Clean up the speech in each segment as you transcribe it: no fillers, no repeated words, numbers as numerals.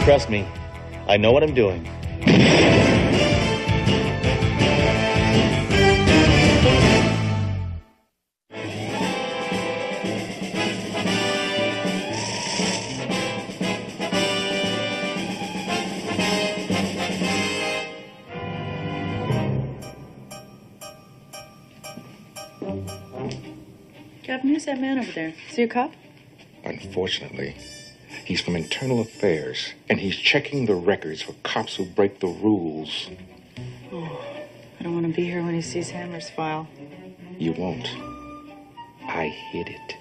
Trust me, I know what I'm doing. Captain, who's that man over there? Is he a cop? Unfortunately, he's from Internal Affairs, and he's checking the records for cops who break the rules. Oh, I don't want to be here when he sees Hammer's file. You won't. I hid it.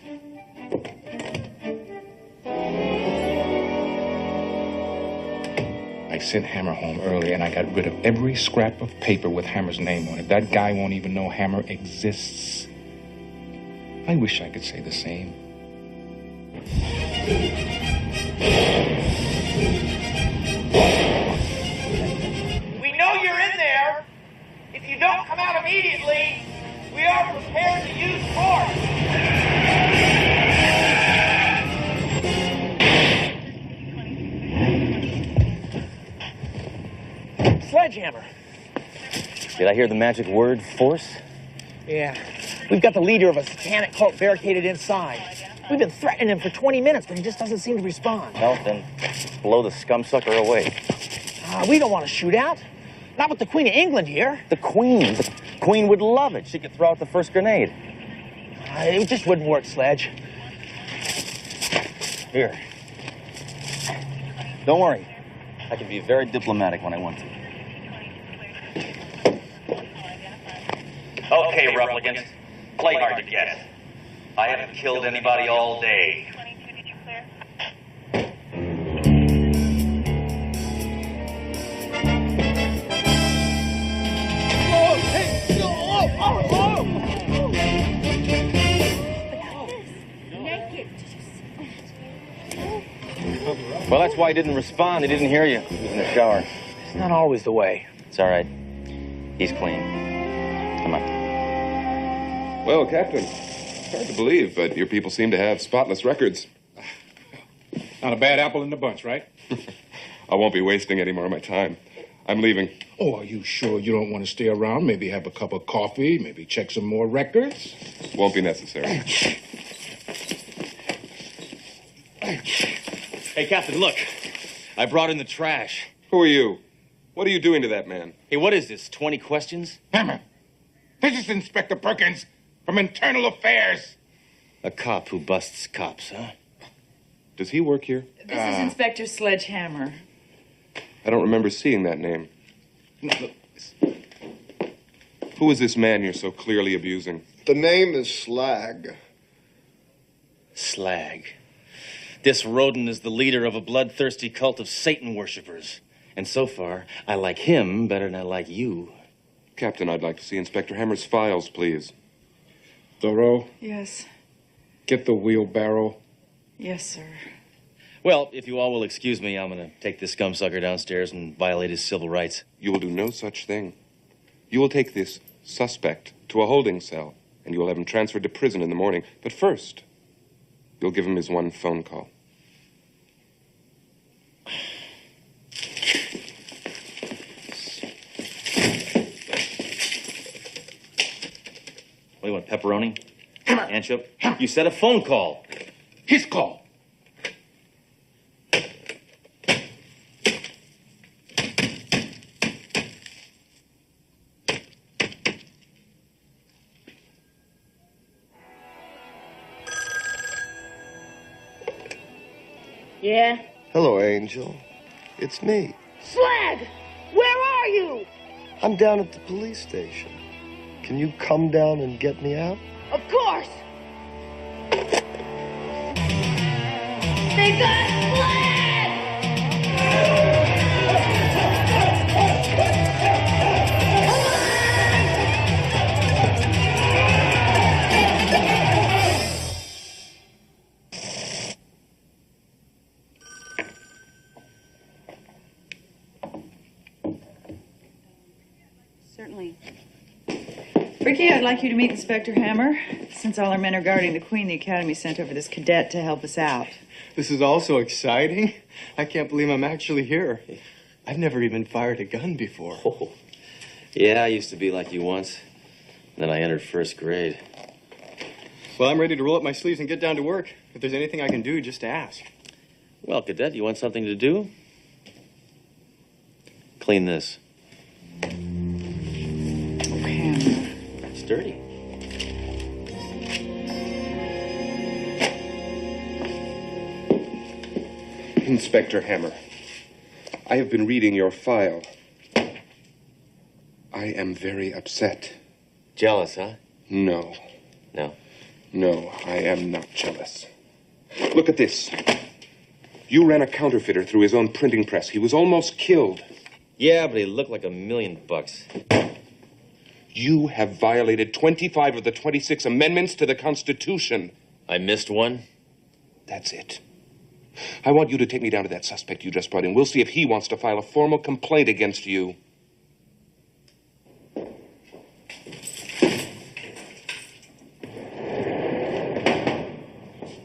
I sent Hammer home early, and I got rid of every scrap of paper with Hammer's name on it. That guy won't even know Hammer exists. I wish I could say the same. We know you're in there. If you don't come out immediately, we are prepared to use force. Sledgehammer. Did I hear the magic word, force? Yeah. We've got the leader of a satanic cult barricaded inside. We've been threatening him for 20 minutes, but he just doesn't seem to respond. Well, then blow the scumsucker away. We don't want to shoot out. Not with the Queen of England here. The Queen. The Queen would love it. She could throw out the first grenade. It just wouldn't work, Sledge. Here. Don't worry. I can be very diplomatic when I want to. Okay, replicants. Play hard to get. I haven't killed anybody all day. Well, that's why he didn't respond. He didn't hear you. He was in the shower. It's not always the way. It's all right. He's clean. Come on. Well, Captain, it's hard to believe, but your people seem to have spotless records. Not a bad apple in the bunch, right? I won't be wasting any more of my time. I'm leaving. Oh, are you sure you don't want to stay around? Maybe have a cup of coffee, maybe check some more records? Won't be necessary. Hey, Captain, look. I brought in the trash. Who are you? What are you doing to that man? Hey, what is this, 20 questions? Hammer, this is Inspector Perkins from Internal Affairs. A cop who busts cops, huh? Does he work here? This is Inspector Sledgehammer. I don't remember seeing that name. Who is this man you're so clearly abusing? The name is Slag. Slag. This rodent is the leader of a bloodthirsty cult of Satan worshippers. And so far, I like him better than I like you. Captain, I'd like to see Inspector Hammer's files, please. Thoreau, Yes. get the wheelbarrow. Yes, sir. Well, if you all will excuse me, I'm going to take this scumsucker downstairs and violate his civil rights. You will do no such thing. You will take this suspect to a holding cell, and you will have him transferred to prison in the morning. But first, you'll give him his one phone call. What do you want, pepperoni? Antiope? You said a phone call. His call. Yeah? Hello, Angel. It's me. Slag! Where are you? I'm down at the police station. Can you come down and get me out? Of course! They got Slag! Certainly. Ricky, I'd like you to meet Inspector Hammer. Since all our men are guarding the Queen, the Academy sent over this cadet to help us out. This is all so exciting. I can't believe I'm actually here. I've never even fired a gun before. Oh. Yeah, I used to be like you once. Then I entered first grade. Well, I'm ready to roll up my sleeves and get down to work. If there's anything I can do, just ask. Well, cadet, you want something to do? Clean this. Oh, Hammer. It's dirty. Inspector Hammer, I have been reading your file. I am very upset. Jealous, huh? No. No. No, I am not jealous. Look at this. You ran a counterfeiter through his own printing press. He was almost killed. Yeah, but he looked like $1,000,000. You have violated 25 of the 26 amendments to the Constitution. I missed one? That's it. I want you to take me down to that suspect you just brought in. We'll see if he wants to file a formal complaint against you.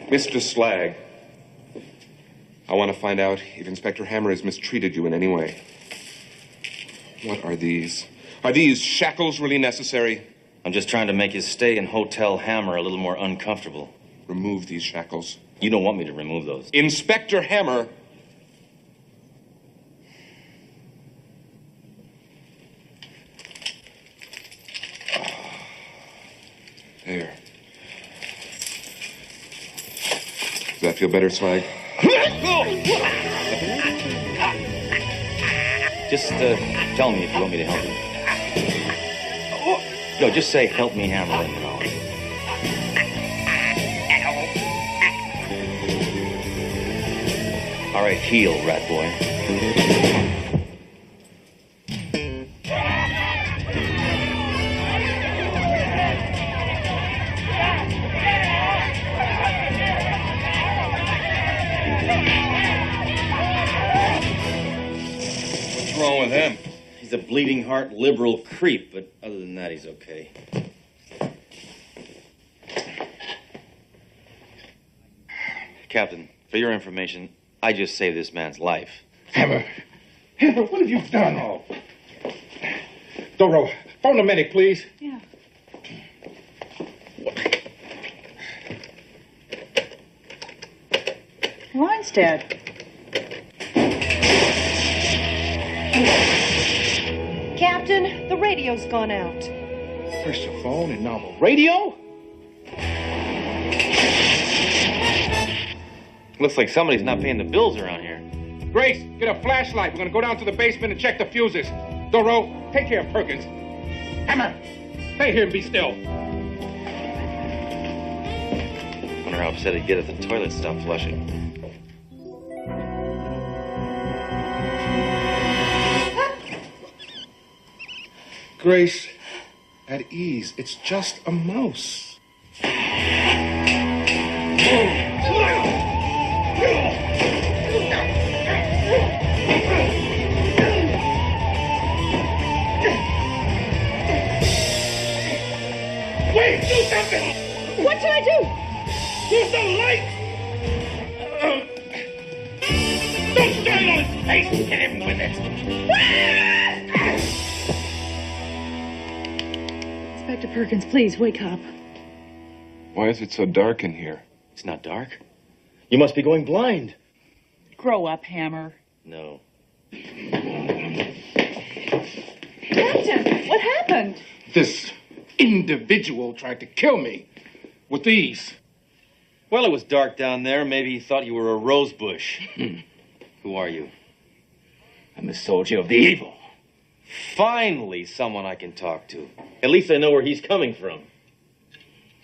Mr. Slag, I want to find out if Inspector Hammer has mistreated you in any way. What are these? Are these shackles really necessary? I'm just trying to make his stay in Hotel Hammer a little more uncomfortable. Remove these shackles. You don't want me to remove those. Inspector Hammer! There. Does that feel better, Slag? Just tell me if you want me to help you. No, just say, help me, Hammer, and I'll... All right, heel, rat boy. What's wrong with him? He's a bleeding heart liberal creep, but other than that, he's okay. Captain, for your information, I just saved this man's life. Hammer, what have you done? Oh. Doro, phone the medic, please. Yeah. Line's dead. Captain, the radio's gone out. First the phone and now the radio? Looks like somebody's not paying the bills around here. Grace, get a flashlight. We're gonna go down to the basement and check the fuses. Doro, take care of Perkins. Hammer, stay here and be still. Wonder how upset he'd get if the toilet stopped flushing. Grace, at ease. It's just a mouse. Wait, do something! What should I do? Use the light! Don't stand on his face! Hit him with it! Inspector Perkins, please, wake up. Why is it so dark in here? It's not dark. You must be going blind. Grow up, Hammer. No. Captain, what happened? This individual tried to kill me with these. Well, it was dark down there. Maybe he thought you were a rose bush. Who are you? I'm a soldier of the evil. Finally, someone I can talk to. At least I know where he's coming from.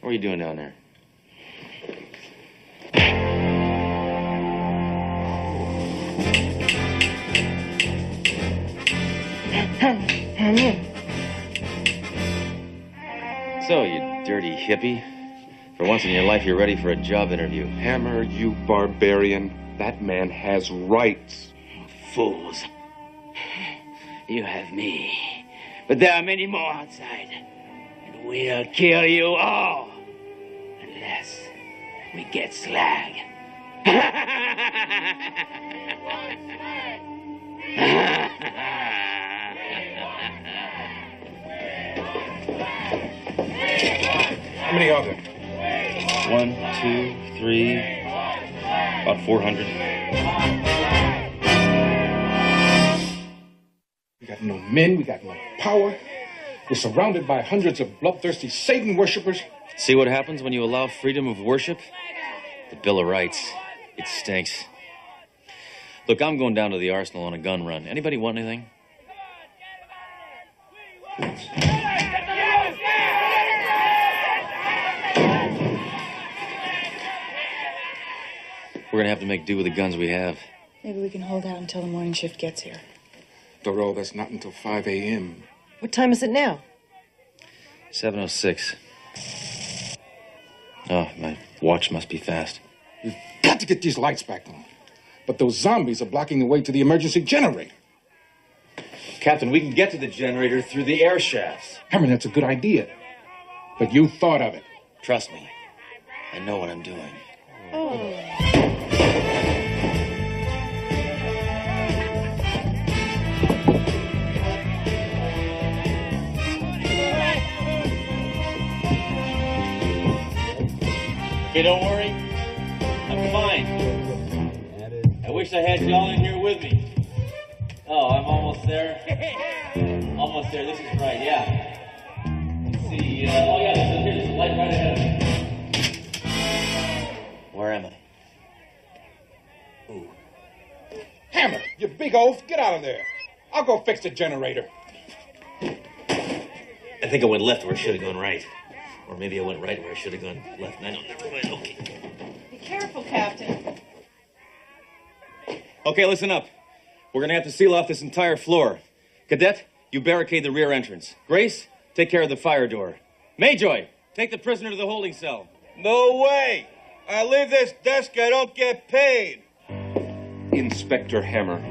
What are you doing down there? So, you dirty hippie. For once in your life, you're ready for a job interview. Hammer, you barbarian. That man has rights. Fools. You have me. But there are many more outside. And We'll kill you all. Unless we get Slag. How many are there? 1, 2, 3, about 400. We got no men, we got no power. We're surrounded by hundreds of bloodthirsty Satan worshippers. See what happens when you allow freedom of worship? The Bill of Rights. It stinks. Look, I'm going down to the arsenal on a gun run. Anybody want anything? We're gonna have to make do with the guns we have. Maybe we can hold out until the morning shift gets here. Thoreau, that's not until 5 a.m. What time is it now? 7:06. Oh, my watch must be fast. We've got to get these lights back on. But those zombies are blocking the way to the emergency generator. Captain, we can get to the generator through the air shafts. Hammer, that's a good idea. But you thought of it. Trust me. I know what I'm doing. Okay, don't worry. I'm fine. I wish I had y'all in here with me. Oh, I'm almost there. Almost there. This is right, yeah. Let's see. Oh, yeah, there's a light right ahead of me. Where am I? Hammer, you big oaf, get out of there. I'll go fix the generator. I think I went left where I should have gone right. Or maybe I went right where I should have gone left. I don't never mind. Okay. Be careful, Captain. Okay, listen up. We're gonna have to seal off this entire floor. Cadet, you barricade the rear entrance. Grace, take care of the fire door. Mayjoy, take the prisoner to the holding cell. No way! I leave this desk, I don't get paid. Inspector Hammer.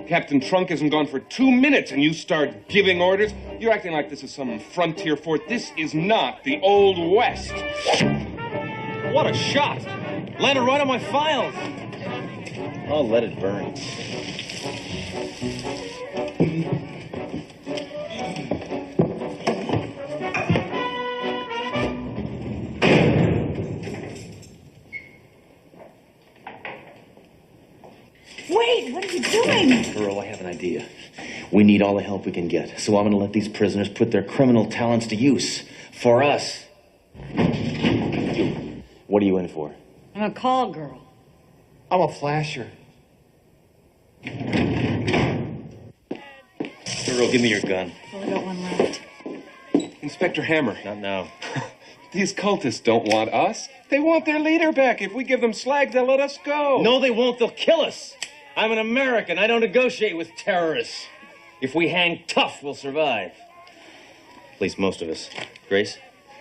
Captain Trunk isn't gone for 2 minutes and you start giving orders? You're acting like this is some frontier fort. This is not the Old West. What a shot! Landed right on my files. I'll let it burn. Wait, what are you doing? Earl, I have an idea. We need all the help we can get, so I'm going to let these prisoners put their criminal talents to use. For us. You, what are you in for? I'm a call girl. I'm a flasher. Earl, give me your gun. Well, I got one left. Inspector Hammer. Not now. These cultists don't want us. They want their leader back. If we give them Slag, they'll let us go. No, they won't. They'll kill us. I'm an American. I don't negotiate with terrorists. If we hang tough, we'll survive. At least most of us. Grace?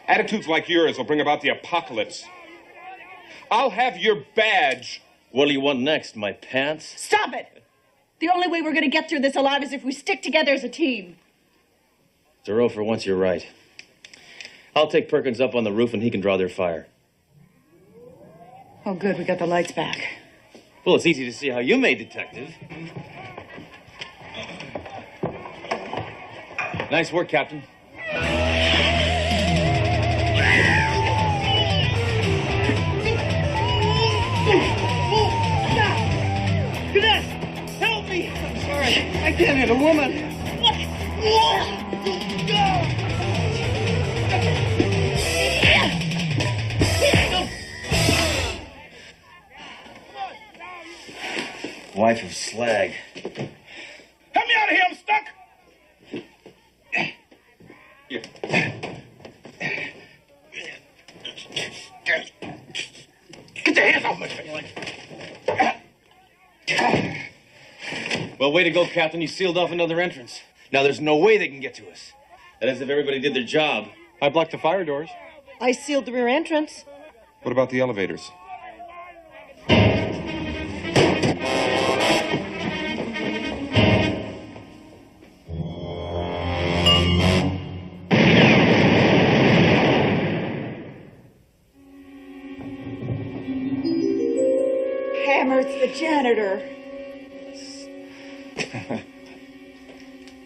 Attitudes like yours will bring about the apocalypse. I'll have your badge. What do you want next, my pants? Stop it! The only way we're going to get through this alive is if we stick together as a team. Thoreau, for once, you're right. I'll take Perkins up on the roof and he can draw their fire. Oh, good, we got the lights back. Well, it's easy to see how you made detective. Nice work, Captain. Cadet, help me! I'm sorry, I can't hit a woman. Wife of Slag. Help me out of here, I'm stuck! Get your hands off my face! Well, way to go, Captain. You sealed off another entrance. Now there's no way they can get to us. That is if everybody did their job. I blocked the fire doors. I sealed the rear entrance. What about the elevators?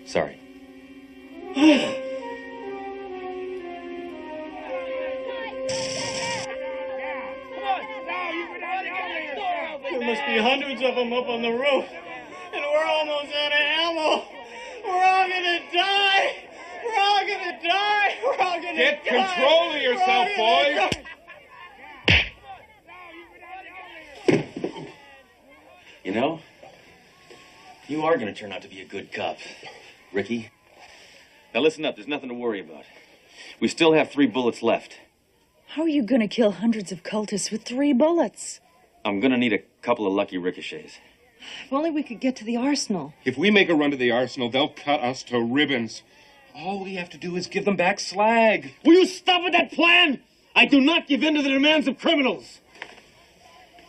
Sorry. There must be hundreds of them up on the roof. And we're almost out of ammo. We're all gonna die. We're all gonna die. We're all gonna Get die. control of yourself, boys. You know, you are going to turn out to be a good cop, Ricky. Now listen up, there's nothing to worry about. We still have 3 bullets left. How are you gonna kill hundreds of cultists with 3 bullets? I'm going to need a couple of lucky ricochets. If only we could get to the arsenal. If we make a run to the arsenal, they'll cut us to ribbons. All we have to do is give them back Slag. Will you stop with that plan? I do not give in to the demands of criminals.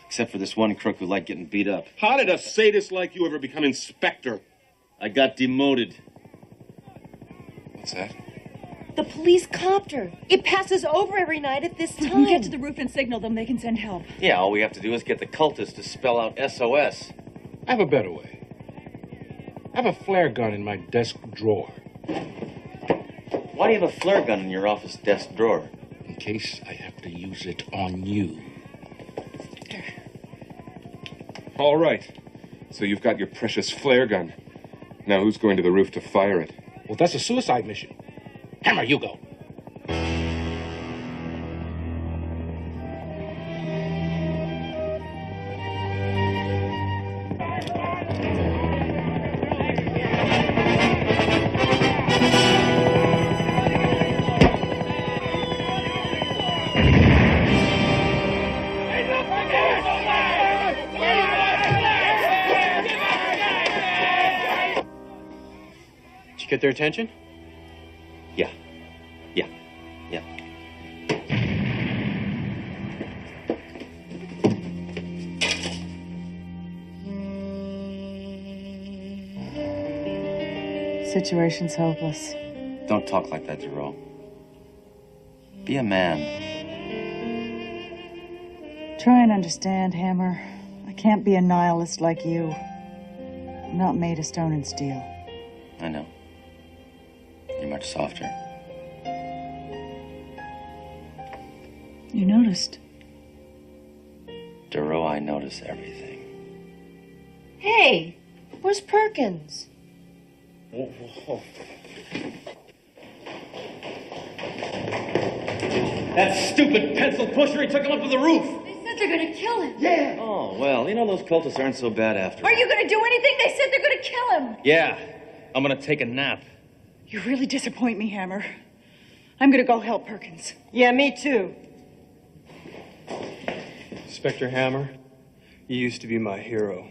Except for this one crook who liked getting beat up. How did a sadist like you ever become inspector? I got demoted. What's that? The police copter. It passes over every night at this We time. can get to the roof and signal them. They can send help. Yeah, all we have to do is get the cultists to spell out SOS. I have a better way. I have a flare gun in my desk drawer. Why do you have a flare gun in your office desk drawer? In case I have to use it on you. All right. So you've got your precious flare gun. Now who's going to the roof to fire it? Well, that's a suicide mission. Hammer, you go. Did you get their attention? Yeah. Yeah. Yeah. Situation's hopeless. Don't talk like that, Jerome. Be a man. Try and understand, Hammer. I can't be a nihilist like you. I'm not made of stone and steel. I know. You're much softer. You noticed. Duro, I notice everything. Hey, where's Perkins? That stupid pencil pusher, he took him up to the roof. They said they're gonna kill him. Yeah. Oh, well, you know, those cultists aren't so bad after all. Are you gonna do anything? They said they're gonna kill him. Yeah. I'm gonna take a nap. You really disappoint me, Hammer. I'm gonna go help Perkins. Yeah, me too. Inspector Hammer, you used to be my hero.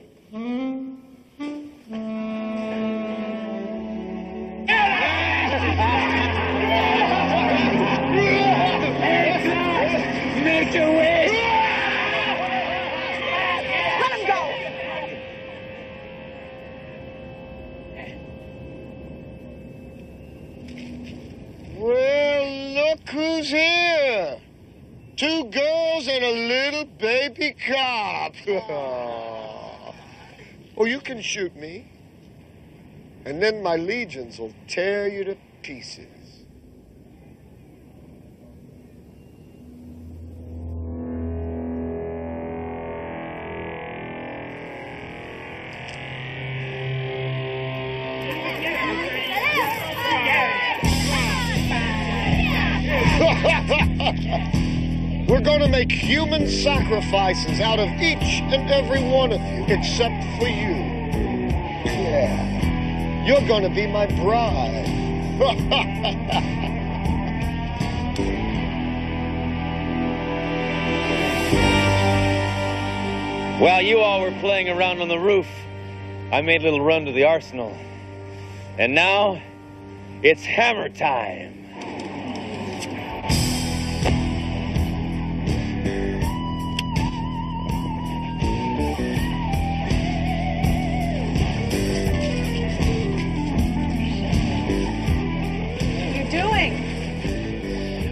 Make your way! Let him go. Well, look who's here. 2 girls and a little baby cop. Oh, you can shoot me. And then my legions will tear you to pieces. We're gonna make human sacrifices out of each and every one of you, except for you. Yeah. You're gonna be my bride. While you all were playing around on the roof, I made a little run to the arsenal. And now, it's hammer time.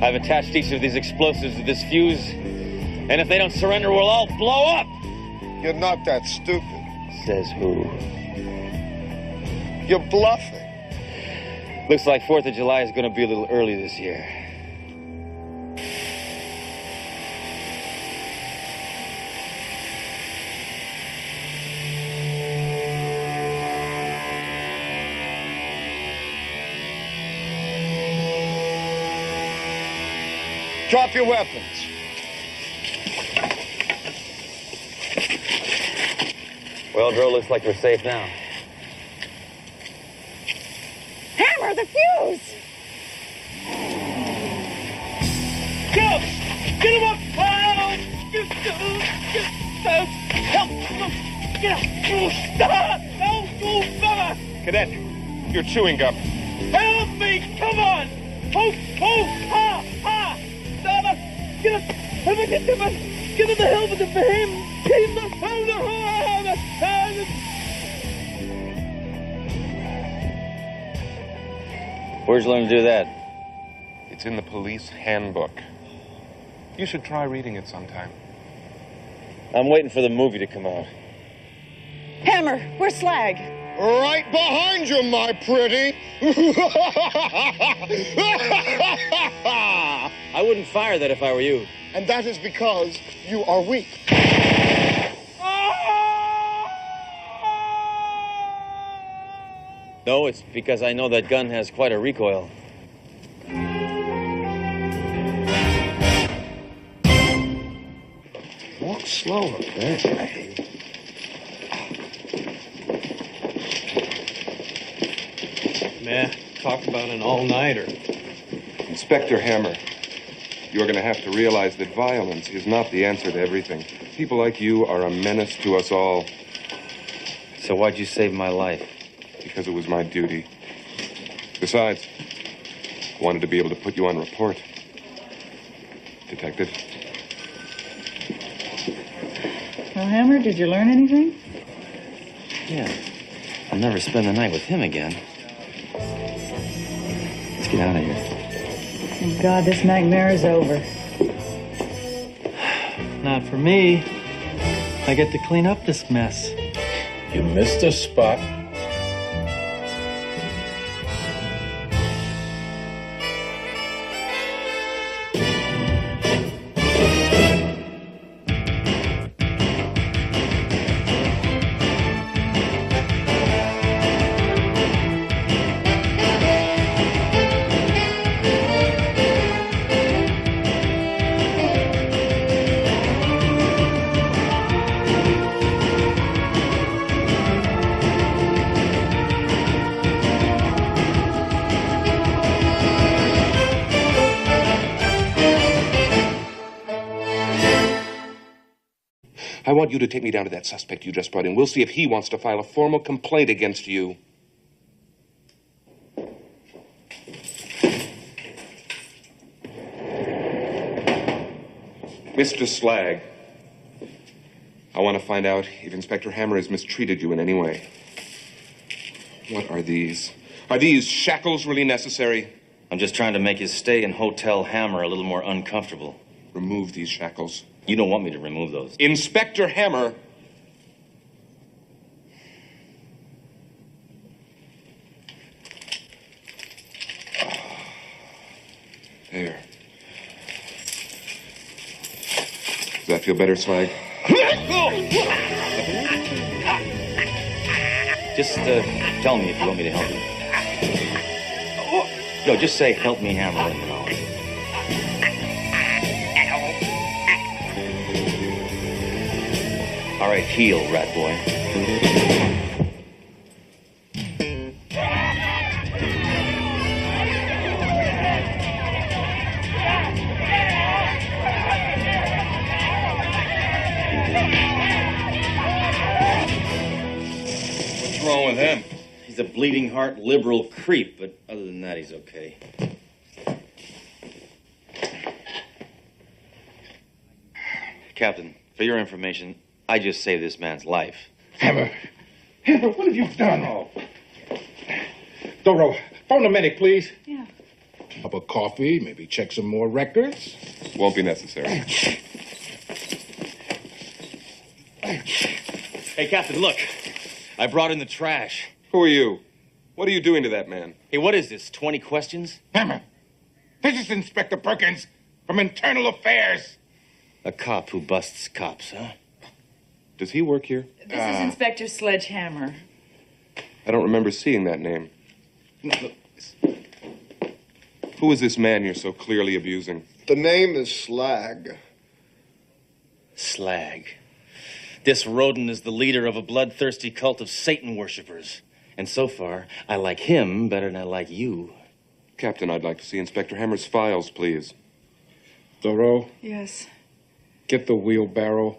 I've attached each of these explosives to this fuse, and if they don't surrender, we'll all blow up. You're not that stupid. Says who? You're bluffing. Looks like 4th of July is going to be a little early this year. Drop your weapons. Well, Dro, looks like we're safe now. Hammer, the fuse! Get up! Get him up! Help! Get up! Stop! Don't move, Bubba! Cadet, you're chewing gum. Help me! Come on! Move! Ha! Ha! Bubba! Get up! Help me get him! Get him the helmet for him! Keep the shoulder! Where'd you learn to do that? It's in the police handbook. You should try reading it sometime. I'm waiting for the movie to come out. Hammer, where's Slag? Right behind you, my pretty. I wouldn't fire that if I were you. And that is because you are weak. No, it's because I know that gun has quite a recoil. Walk slower, man. Man, talk about an all-nighter. Inspector Hammer, you're going to have to realize that violence is not the answer to everything. People like you are a menace to us all. So why'd you save my life? Because it was my duty. Besides, I wanted to be able to put you on report. Detective? Well, Hammer, did you learn anything? Yeah. I'll never spend the night with him again. Let's get out of here. Thank God this nightmare is over. Not for me. I get to clean up this mess. You missed a spot. I want you to take me down to that suspect you just brought in. We'll see if he wants to file a formal complaint against you. Mr. Slag, I want to find out if Inspector Hammer has mistreated you in any way. What are these? Are these shackles really necessary? I'm just trying to make his stay in Hotel Hammer a little more uncomfortable. Remove these shackles. You don't want me to remove those. Inspector Hammer. There. Does that feel better, Slag? Just tell me if you want me to help you. No, just say, help me, Hammer, and then I'll... All right, heel, rat boy. What's wrong with him? He's a bleeding heart liberal creep, but other than that, he's okay. Captain, for your information, I just saved this man's life. Hammer, what have you done? Oh. Doro, phone the medic, please. Yeah. Cup of coffee, maybe check some more records. Won't be necessary. Hey, Captain, look. I brought in the trash. Who are you? What are you doing to that man? Hey, what is this, 20 questions? Hammer, this is Inspector Perkins from Internal Affairs. A cop who busts cops, huh? Does he work here? This is Inspector Sledgehammer. I don't remember seeing that name. Who is this man you're so clearly abusing? The name is Slag. Slag. This rodent is the leader of a bloodthirsty cult of Satan worshippers. And so far, I like him better than I like you. Captain, I'd like to see Inspector Hammer's files, please. Thoreau, Yes. get the wheelbarrow.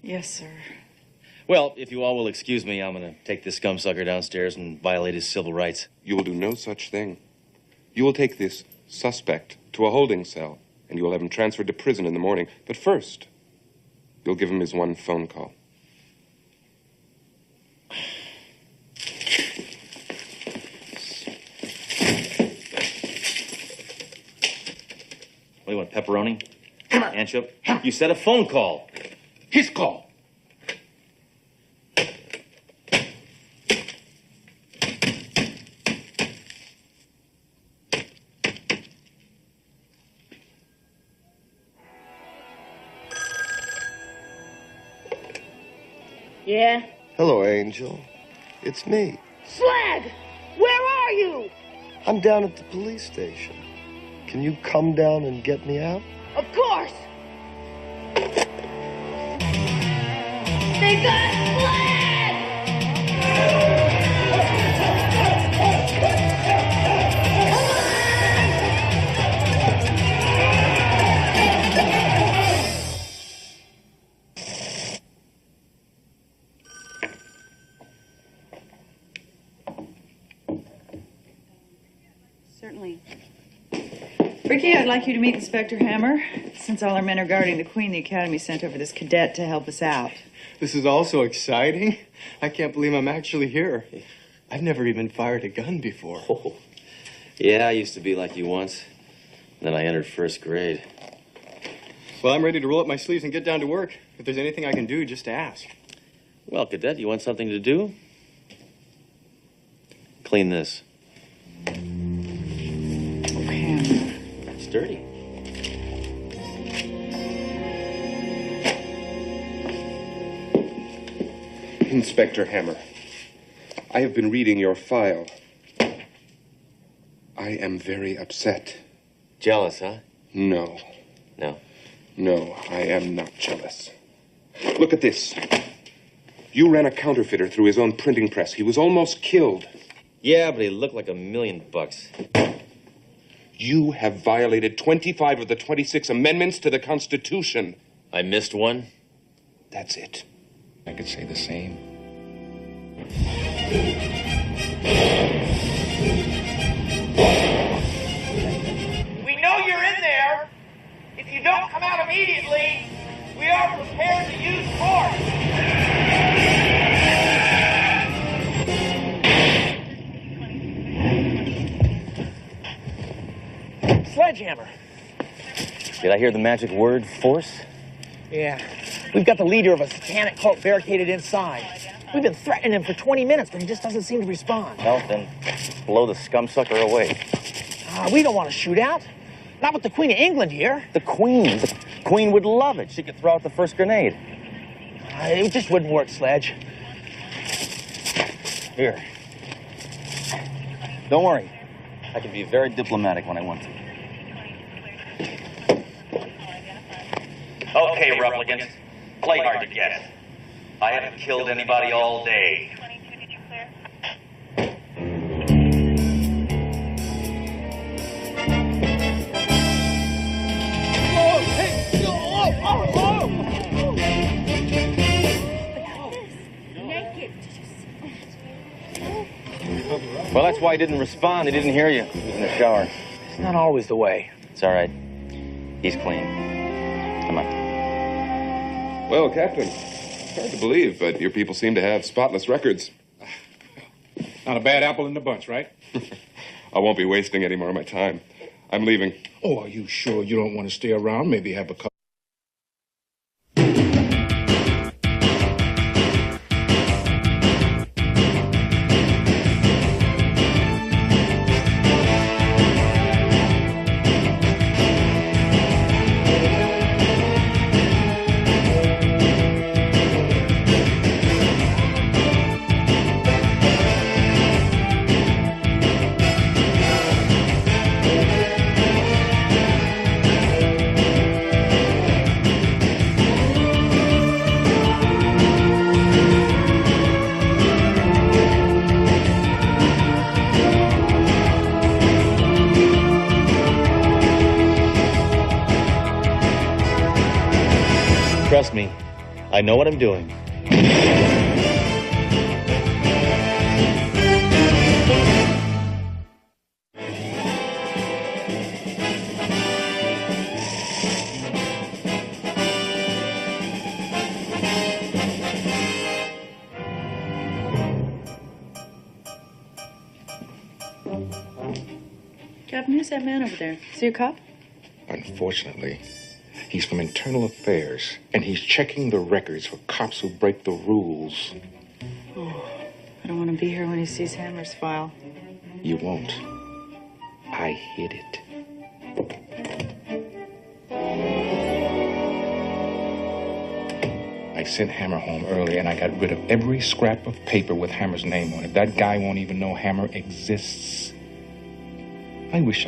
Yes, sir. Well, if you all will excuse me, I'm going to take this scumsucker downstairs and violate his civil rights. You will do no such thing. You will take this suspect to a holding cell, and you will have him transferred to prison in the morning. But first, you'll give him his one phone call. What do you want, pepperoni? Anchop? You said a phone call. His call. Yeah? Hello, Angel. It's me. Slag! Where are you? I'm down at the police station. Can you come down and get me out? Of course! They got Slag! Certainly. Ricky, I'd like you to meet Inspector Hammer. Since all our men are guarding the Queen, the Academy sent over this cadet to help us out. This is all so exciting. I can't believe I'm actually here. I've never even fired a gun before. Oh. Yeah, I used to be like you once. Then I entered first grade. Well, I'm ready to roll up my sleeves and get down to work. If there's anything I can do, just ask. Well, cadet, you want something to do? Clean this. It's dirty. Inspector Hammer, I have been reading your file. I am very upset. Jealous, huh? No. No. No, I am not jealous. Look at this. You ran a counterfeiter through his own printing press. He was almost killed. Yeah, but he looked like $1 million. You have violated 25 of the 26 amendments to the Constitution. I missed one? That's it. I could say the same. We know you're in there. If you don't come out immediately, we are prepared to use force. Sledgehammer. Did I hear the magic word, force? Yeah. We've got the leader of a satanic cult barricaded inside. We've been threatening him for 20 minutes, but he just doesn't seem to respond. Well, then blow the scumsucker away. We don't want to shoot out. Not with the Queen of England here. The Queen? The Queen would love it. She could throw out the first grenade. It just wouldn't work, Sledge. Here. Don't worry. I can be very diplomatic when I want to. Okay, replicants. Play hard to guess. I haven't killed anybody all day. Well, that's why he didn't respond. He didn't hear you. He was in the shower. It's not always the way. It's all right. He's clean. Come on. Well, Captain, it's hard to believe, but your people seem to have spotless records. Not a bad apple in the bunch, right? I won't be wasting any more of my time. I'm leaving. Oh, are you sure you don't want to stay around? Maybe have a cup. know what I'm doing. Captain, who's that man over there? Is he a cop? Unfortunately, he's from Internal Affairs, and he's checking the records for cops who break the rules. Oh, I don't want to be here when he sees Hammer's file. You won't. I hid it. I sent Hammer home early, and I got rid of every scrap of paper with Hammer's name on it. That guy won't even know Hammer exists. I wish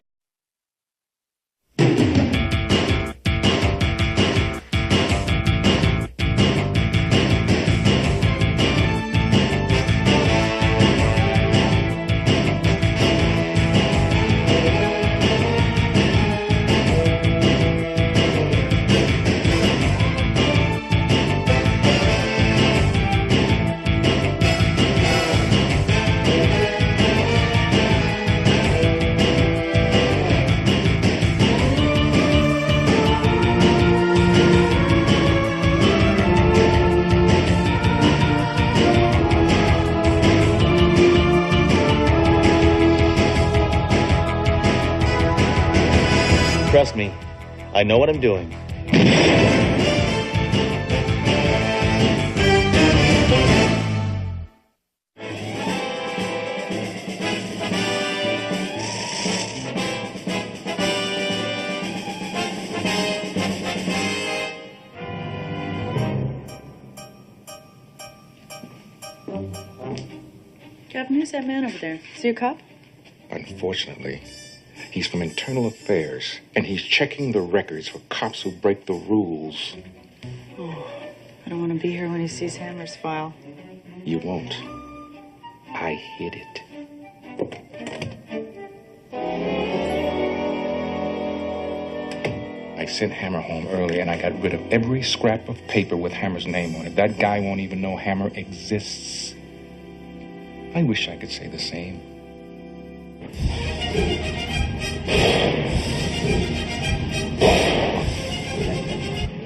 Trust me, I know what I'm doing. Captain, who's that man over there? Is he a cop? Unfortunately, he's from Internal Affairs, and he's checking the records for cops who break the rules. Oh, I don't want to be here when he sees Hammer's file. You won't. I hid it. I sent Hammer home early, and I got rid of every scrap of paper with Hammer's name on it. That guy won't even know Hammer exists. I wish I could say the same.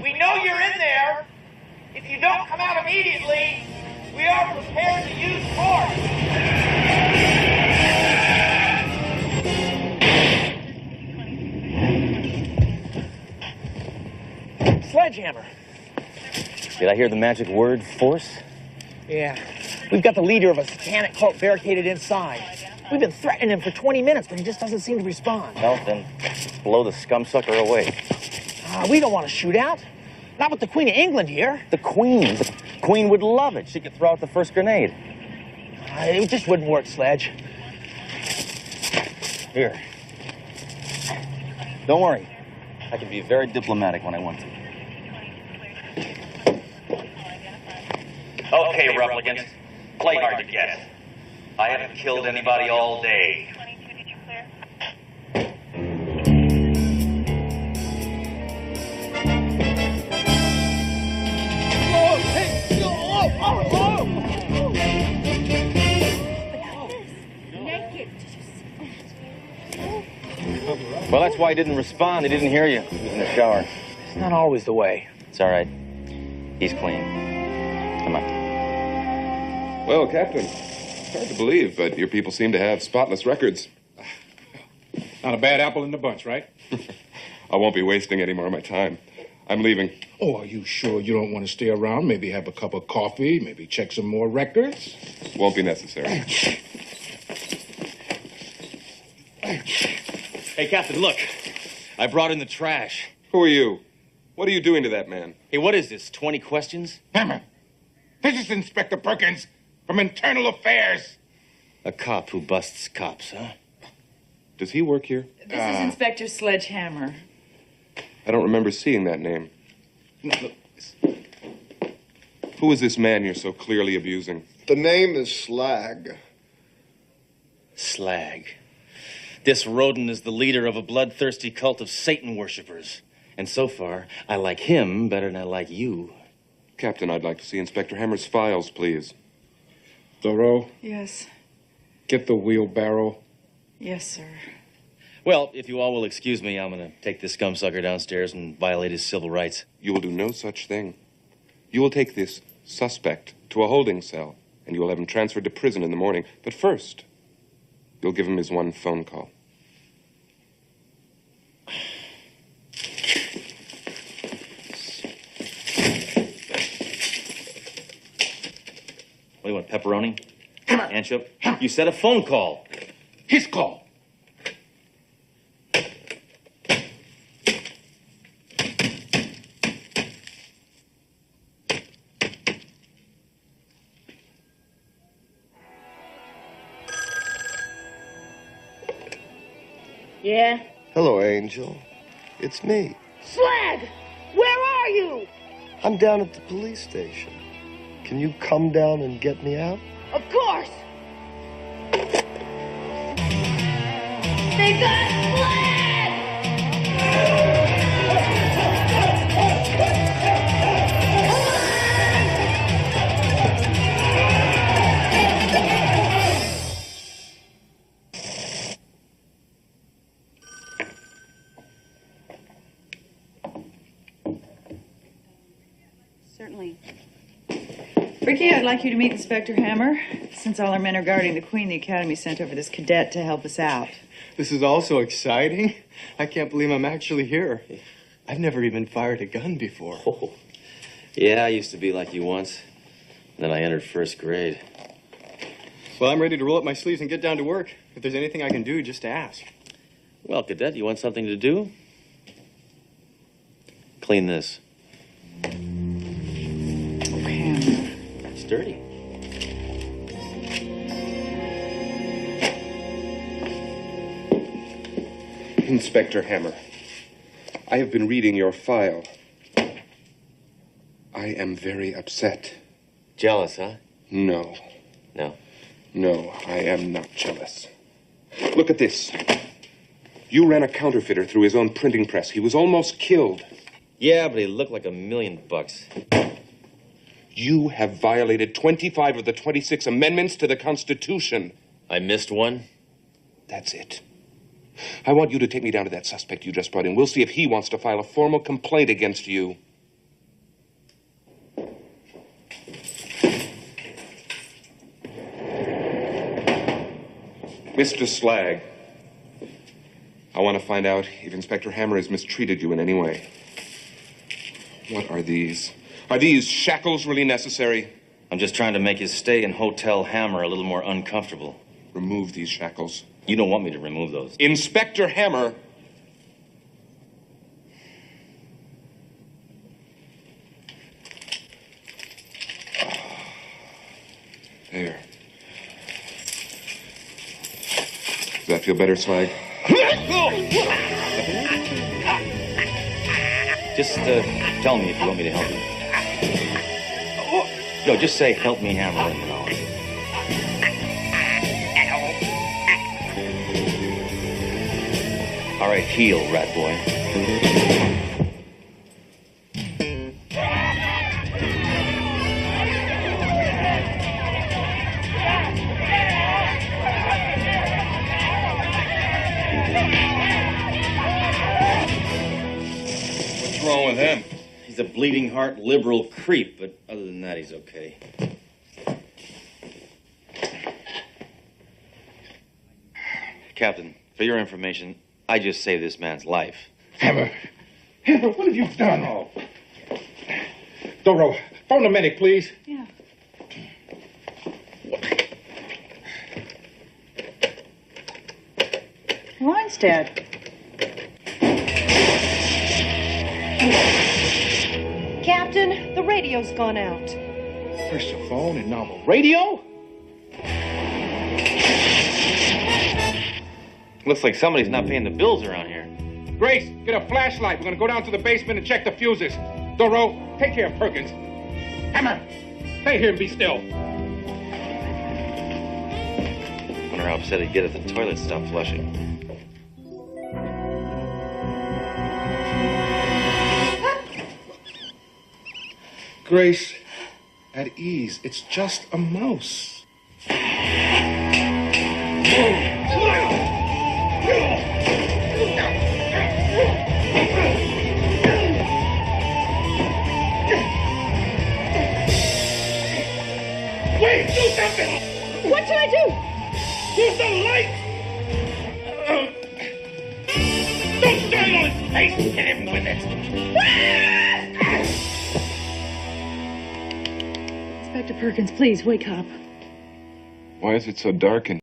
We know you're in there. If you don't come out immediately, we are prepared to use force. Sledgehammer. Did I hear the magic word, force? Yeah. We've got the leader of a satanic cult barricaded inside. We've been threatening him for 20 minutes, but he just doesn't seem to respond. Well, then, blow the scum-sucker away. We don't want to shoot out. Not with the Queen of England here. The Queen? The Queen would love it. She could throw out the first grenade. It just wouldn't work, Sledge. Here. Don't worry. I can be very diplomatic when I want to. Okay, replicants. Play hard to get. I haven't killed anybody all day. Well, that's why he didn't respond. He didn't hear you. He was in the shower. It's not always the way. It's all right. He's clean. Come on. Well, Captain, it's hard to believe, but your people seem to have spotless records. Not a bad apple in the bunch, right? I won't be wasting any more of my time. I'm leaving. Oh, are you sure you don't want to stay around? Maybe have a cup of coffee, maybe check some more records? Won't be necessary. Hey, Captain, look. I brought in the trash. Who are you? What are you doing to that man? Hey, what is this, 20 questions? Hammer, this is Inspector Perkins from Internal Affairs. A cop who busts cops, huh? Does he work here? This is Inspector Sledgehammer. I don't remember seeing that name. Who is this man you're so clearly abusing? The name is Slag. Slag. This rodent is the leader of a bloodthirsty cult of Satan worshippers. And so far, I like him better than I like you. Captain, I'd like to see Inspector Hammer's files, please. Thoreau, Yes. get the wheelbarrow. Yes, sir. Well, if you all will excuse me, I'm going to take this scumsucker downstairs and violate his civil rights. You will do no such thing. You will take this suspect to a holding cell, and you will have him transferred to prison in the morning. But first, you'll give him his one phone call. What do you want, pepperoni? Anchop? You said a phone call. His call. Yeah? Hello, Angel. It's me. Slag! Where are you? I'm down at the police station. Can you come down and get me out? Of course! They got Slag! Certainly. Ricky, I'd like you to meet Inspector Hammer. Since all our men are guarding the Queen, the Academy sent over this cadet to help us out. This is all so exciting. I can't believe I'm actually here. I've never even fired a gun before. Oh. Yeah, I used to be like you once. Then I entered first grade. Well, I'm ready to roll up my sleeves and get down to work. If there's anything I can do, just ask. Well, cadet, you want something to do? Clean this. It's dirty. Inspector Hammer, I have been reading your file. I am very upset. Jealous, huh? No. No. No, I am not jealous. Look at this. You ran a counterfeiter through his own printing press. He was almost killed. Yeah, but he looked like $1,000,000. You have violated 25 of the 26 amendments to the Constitution. I missed one? That's it. I want you to take me down to that suspect you just brought in. We'll see if he wants to file a formal complaint against you. Mr. Slag, I want to find out if Inspector Hammer has mistreated you in any way. What are these? Are these shackles really necessary? I'm just trying to make his stay in Hotel Hammer a little more uncomfortable. Remove these shackles. You don't want me to remove those. Inspector Hammer! There. Does that feel better, Slag? Just tell me if you want me to help you. No, just say, help me, Hammer, and All right, heel, rat boy. What's wrong with him? He's a bleeding heart liberal creep, but other than that, he's okay. Captain, for your information, I just saved this man's life. Hammer! Hammer, what have you done? Oh. Thoreau, phone the medic, please. Yeah. Line's dead. Captain, the radio's gone out. First the phone and now the radio? Looks like somebody's not paying the bills around here. Grace, get a flashlight. We're going to go down to the basement and check the fuses. Thoreau, take care of Perkins. Hammer, stay here and be still. Wonder how upset he'd get if the toilet stopped flushing. Grace, at ease. It's just a mouse. Wait, do something! What should I do? Use the light! Don't stand on his face! Hit him with it! Inspector Perkins, please wake up. Why is it so dark in